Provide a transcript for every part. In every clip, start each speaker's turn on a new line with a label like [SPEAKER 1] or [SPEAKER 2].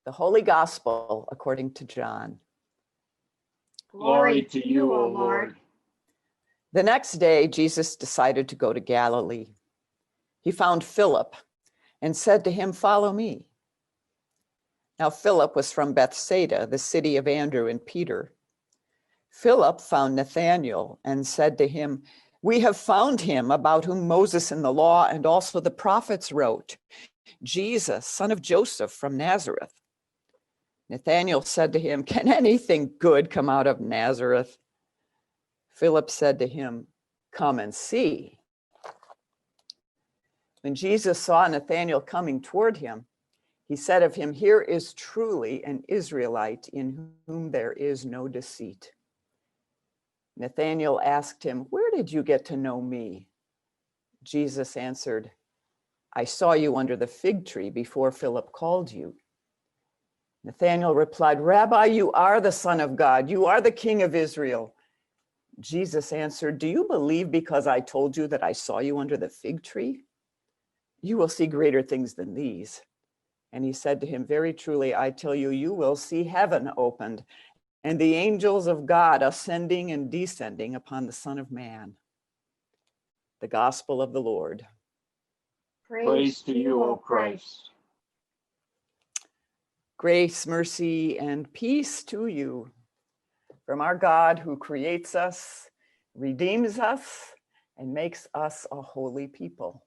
[SPEAKER 1] The Holy Gospel according to John.
[SPEAKER 2] Glory to you, O Lord.
[SPEAKER 1] The next day, Jesus decided to go to Galilee. He found Philip and said to him, "Follow me." Now Philip was from Bethsaida, the city of Andrew and Peter. Philip found Nathanael and said to him, "We have found him about whom Moses in the law and also the prophets wrote, Jesus, son of Joseph from Nazareth." Nathanael said to him, "Can anything good come out of Nazareth?" Philip said to him, "Come and see." When Jesus saw Nathanael coming toward him, he said of him, "Here is truly an Israelite in whom there is no deceit." Nathanael asked him, "Where did you get to know me?" Jesus answered, "I saw you under the fig tree before Philip called you." Nathanael replied, "Rabbi, you are the Son of God. You are the King of Israel." Jesus answered, "Do you believe because I told you that I saw you under the fig tree? You will see greater things than these." And he said to him, "Very truly, I tell you, you will see heaven opened and the angels of God ascending and descending upon the Son of Man." The Gospel of the Lord.
[SPEAKER 2] Praise to you, O Christ.
[SPEAKER 1] Grace, mercy, and peace to you from our God who creates us, redeems us, and makes us a holy people.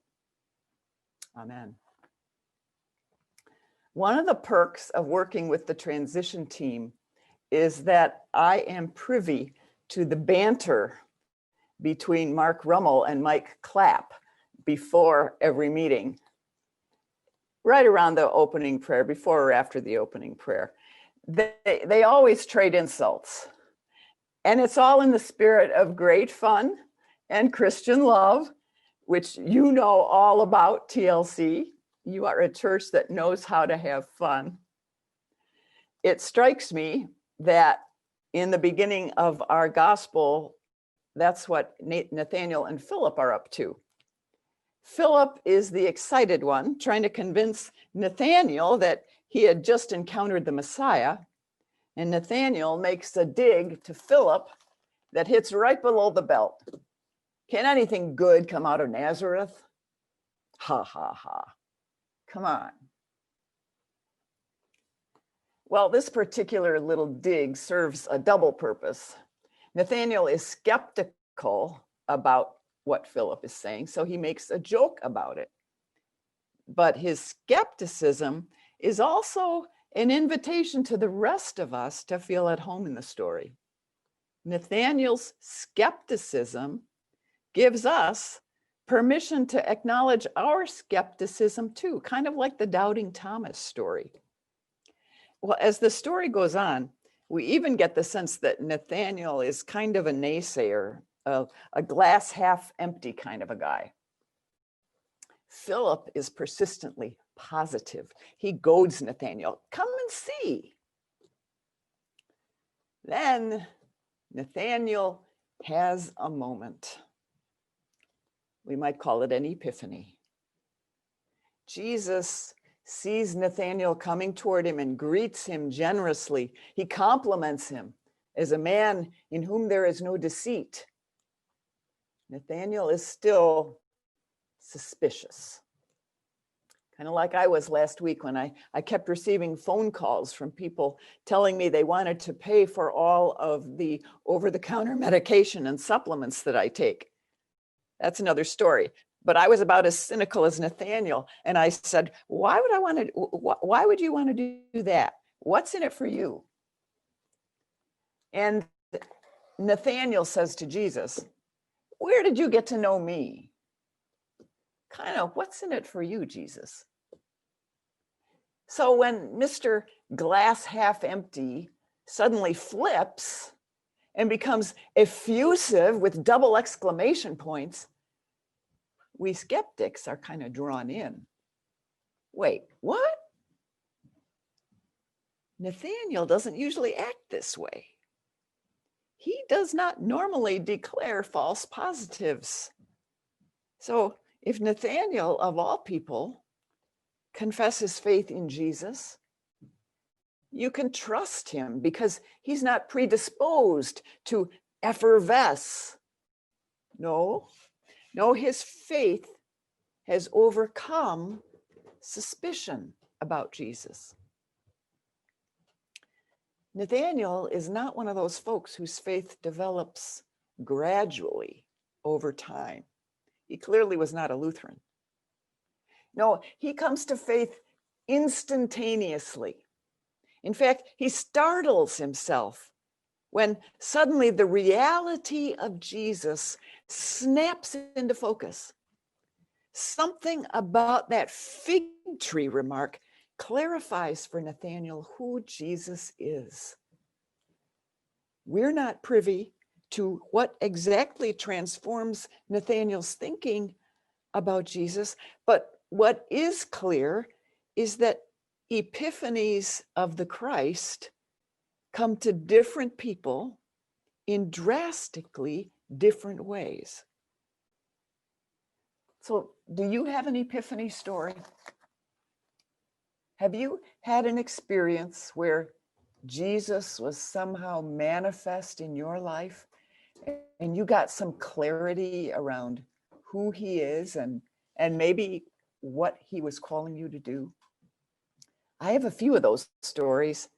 [SPEAKER 1] Amen. One of the perks of working with the transition team is that I am privy to the banter between Mark Rummel and Mike Clapp before every meeting, right around the opening prayer, before or after the opening prayer. They always trade insults. And it's all in the spirit of great fun and Christian love, which you know all about, TLC. You are a church that knows how to have fun. It strikes me that in the beginning of our gospel, that's what Nathanael and Philip are up to. Philip is the excited one, trying to convince Nathanael that he had just encountered the Messiah. And Nathanael makes a dig to Philip that hits right below the belt. Can anything good come out of Nazareth? Ha, ha, ha. Come on. Well, this particular little dig serves a double purpose. Nathanael is skeptical about what Philip is saying, so he makes a joke about it. But his skepticism is also an invitation to the rest of us to feel at home in the story. Nathanael's skepticism gives us permission to acknowledge our skepticism too, kind of like the doubting Thomas story. Well, as the story goes on, we even get the sense that Nathanael is kind of a naysayer, a glass half empty kind of a guy. Philip is persistently positive. He goads Nathanael, "Come and see." Then Nathanael has a moment. We might call it an epiphany. Jesus sees Nathanael coming toward him and greets him generously. He compliments him as a man in whom there is no deceit. Nathanael is still suspicious. Kind of like I was last week when I kept receiving phone calls from people telling me they wanted to pay for all of the over-the-counter medication and supplements that I take. That's another story. But I was about as cynical as Nathanael. And I said, why would you want to do that? What's in it for you? And Nathanael says to Jesus, "Where did you get to know me?" Kind of, what's in it for you, Jesus? So when Mr. Glass half empty suddenly flips and becomes effusive with double exclamation points, we skeptics are kind of drawn in. Wait, what? Nathanael doesn't usually act this way. He does not normally declare false positives. So if Nathanael, of all people, confesses faith in Jesus, You can trust him because he's not predisposed to effervesce. No, his faith has overcome suspicion about Jesus. Nathaniel is not one of those folks whose faith develops gradually over time. He clearly was not a Lutheran. No, he comes to faith instantaneously. In fact, he startles himself when suddenly the reality of Jesus snaps into focus. Something about that fig tree remark clarifies for Nathaniel who Jesus is. We're not privy to what exactly transforms Nathaniel's thinking about Jesus, but what is clear is that epiphanies of the Christ come to different people in drastically different ways. So, do you have an epiphany story? Have you had an experience where Jesus was somehow manifest in your life and you got some clarity around who he is and maybe what he was calling you to do? I have a few of those stories,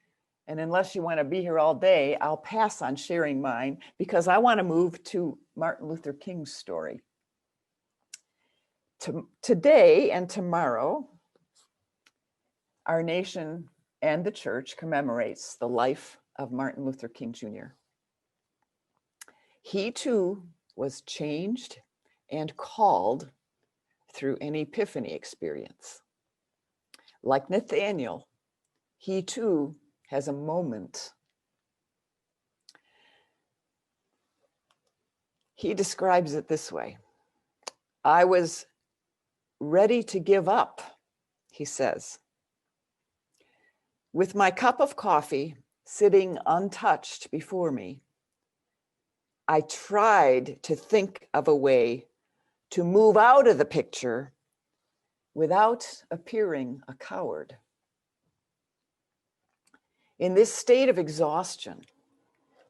[SPEAKER 1] and unless you want to be here all day, I'll pass on sharing mine because I want to move to Martin Luther King's story. Today and tomorrow, our nation and the church commemorates the life of Martin Luther King Jr. He too was changed and called through an epiphany experience. Like Nathaniel, he too has a moment. He describes it this way. I was ready to give up, he says. With my cup of coffee sitting untouched before me, I tried to think of a way to move out of the picture without appearing a coward. In this state of exhaustion,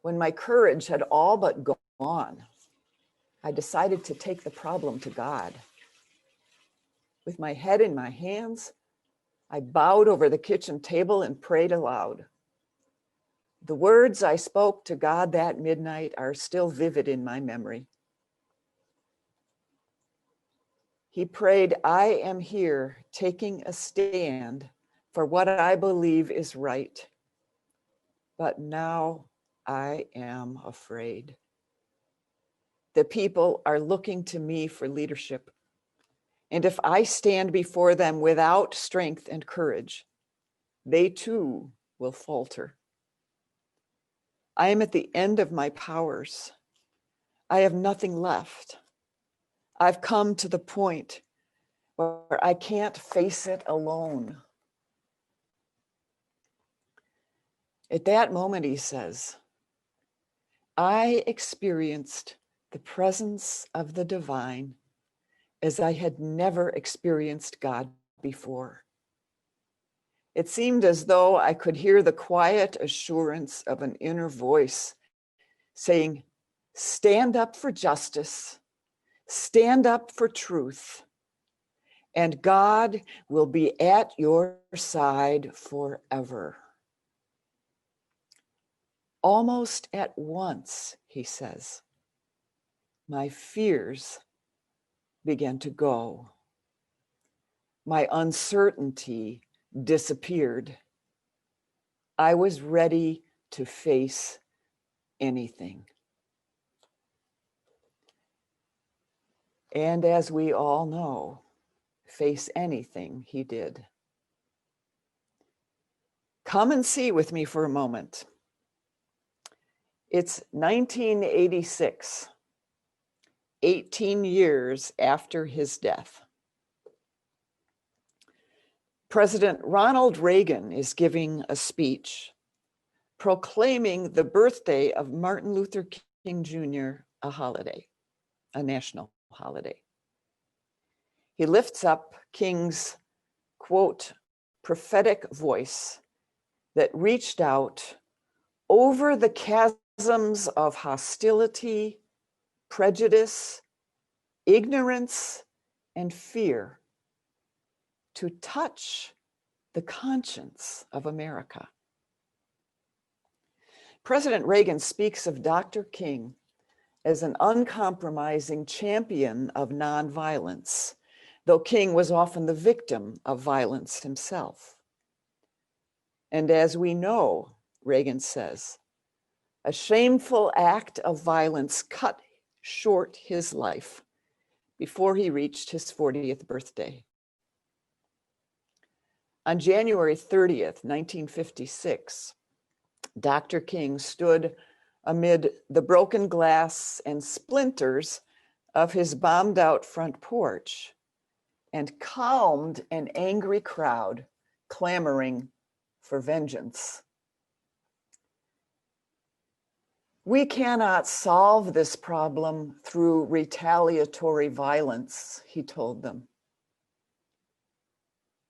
[SPEAKER 1] when my courage had all but gone, I decided to take the problem to God. With my head in my hands, I bowed over the kitchen table and prayed aloud. The words I spoke to God that midnight are still vivid in my memory. He prayed, I am here taking a stand for what I believe is right, but now I am afraid. The people are looking to me for leadership, and if I stand before them without strength and courage, they too will falter. I am at the end of my powers. I have nothing left. I've come to the point where I can't face it alone. At that moment, he says, I experienced the presence of the divine as I had never experienced God before. It seemed as though I could hear the quiet assurance of an inner voice saying, stand up for justice, stand up for truth, and God will be at your side forever. Almost at once, he says, my fears began to go. My uncertainty disappeared. I was ready to face anything. And as we all know, face anything he did. Come and see with me for a moment. It's 1986, 18 years after his death. President Ronald Reagan is giving a speech proclaiming the birthday of Martin Luther King Jr. a holiday, a national holiday. He lifts up King's, quote, prophetic voice that reached out over the chasms of hostility, prejudice, ignorance, and fear to touch the conscience of America. President Reagan speaks of Dr. King as an uncompromising champion of nonviolence, though King was often the victim of violence himself. And as we know, Reagan says, a shameful act of violence cut short his life before he reached his 40th birthday. On January 30th, 1956, Dr. King stood amid the broken glass and splinters of his bombed out front porch and calmed an angry crowd clamoring for vengeance. We cannot solve this problem through retaliatory violence, he told them.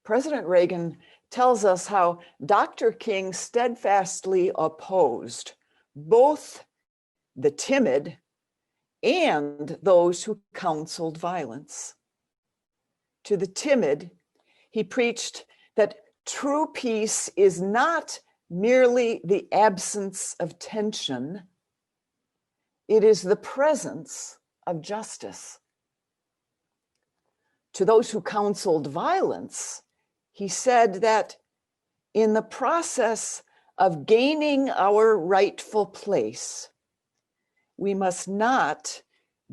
[SPEAKER 1] President Reagan tells us how Dr. King steadfastly opposed both the timid and those who counseled violence. To the timid, he preached that true peace is not merely the absence of tension, it is the presence of justice. To those who counseled violence, he said that in the process of gaining our rightful place, we must not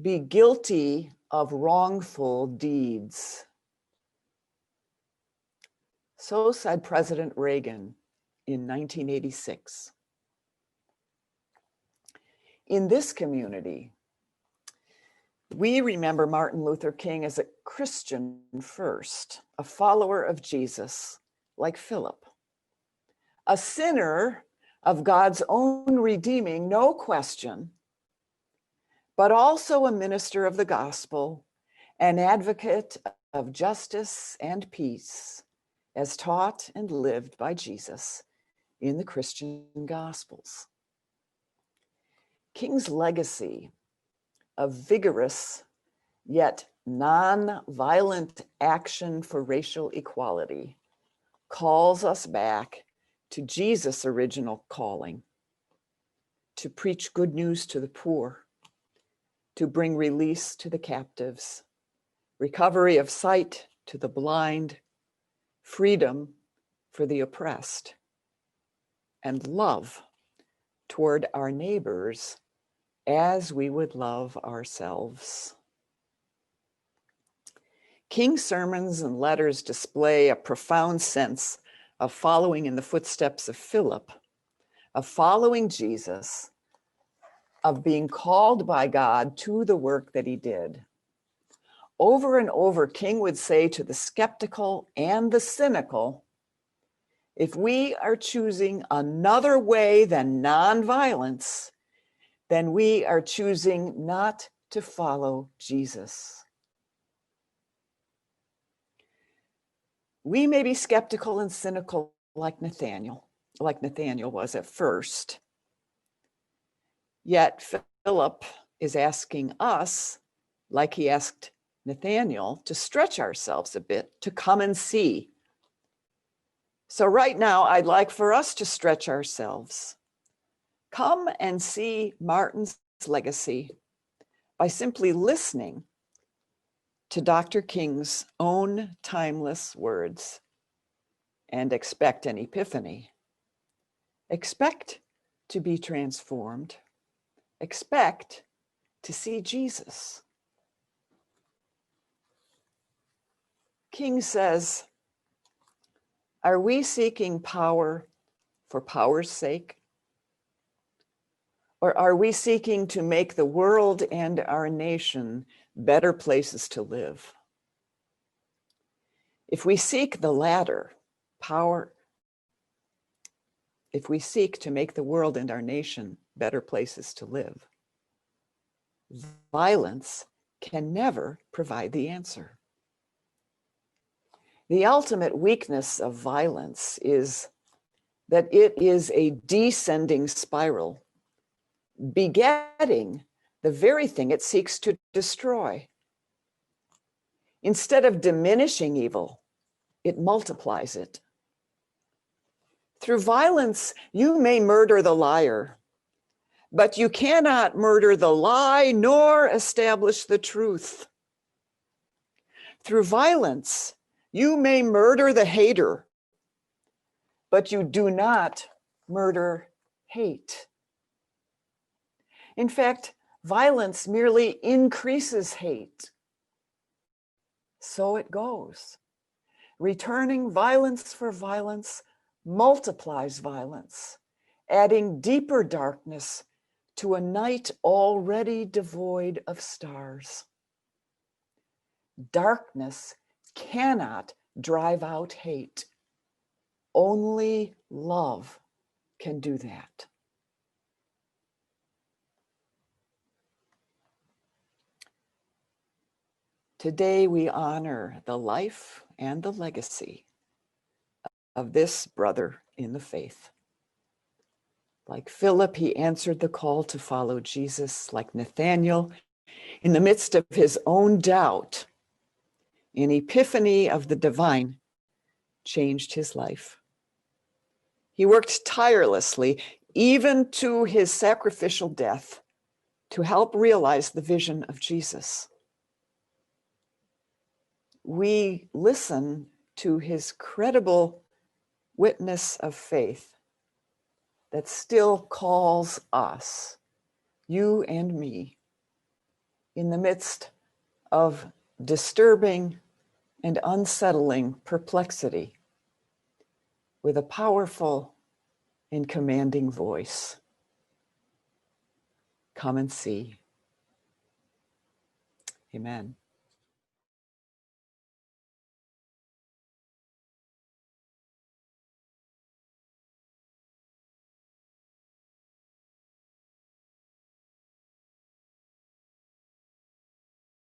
[SPEAKER 1] be guilty of wrongful deeds. So said President Reagan in 1986. In this community, we remember Martin Luther King as a Christian first, a follower of Jesus, like Philip, a sinner of God's own redeeming, no question, but also a minister of the gospel, an advocate of justice and peace, as taught and lived by Jesus in the Christian Gospels. King's legacy of vigorous yet non-violent action for racial equality calls us back to Jesus' original calling, to preach good news to the poor, to bring release to the captives, recovery of sight to the blind, freedom for the oppressed, and love toward our neighbors as we would love ourselves. King's sermons and letters display a profound sense of following in the footsteps of Philip, of following Jesus, of being called by God to the work that he did. Over and over, King would say to the skeptical and the cynical, if we are choosing another way than nonviolence, then we are choosing not to follow Jesus. We may be skeptical and cynical like Nathaniel was at first. Yet Philip is asking us, like he asked Nathaniel, to stretch ourselves a bit, to come and see. So right now, I'd like for us to stretch ourselves. Come and see Martin's legacy by simply listening to Dr. King's own timeless words and expect an epiphany. Expect to be transformed. Expect to see Jesus. King says, are we seeking power for power's sake? Or are we seeking to make the world and our nation better places to live? If we seek the latter, power, if we seek to make the world and our nation better places to live, violence can never provide the answer. The ultimate weakness of violence is that it is a descending spiral, begetting the very thing it seeks to destroy. Instead of diminishing evil, it multiplies it. Through violence, you may murder the liar, but you cannot murder the lie nor establish the truth. Through violence, you may murder the hater, but you do not murder hate. In fact, violence merely increases hate. So it goes. Returning violence for violence multiplies violence, adding deeper darkness to a night already devoid of stars. Darkness cannot drive out hate. Only love can do that. Today we honor the life and the legacy of this brother in the faith. Like Philip, he answered the call to follow Jesus. Like Nathanael, in the midst of his own doubt, an epiphany of the divine changed his life. He worked tirelessly, even to his sacrificial death, to help realize the vision of Jesus. We listen to his credible witness of faith that still calls us, you and me, in the midst of disturbing and unsettling perplexity, with a powerful and commanding voice. Come and see. Amen.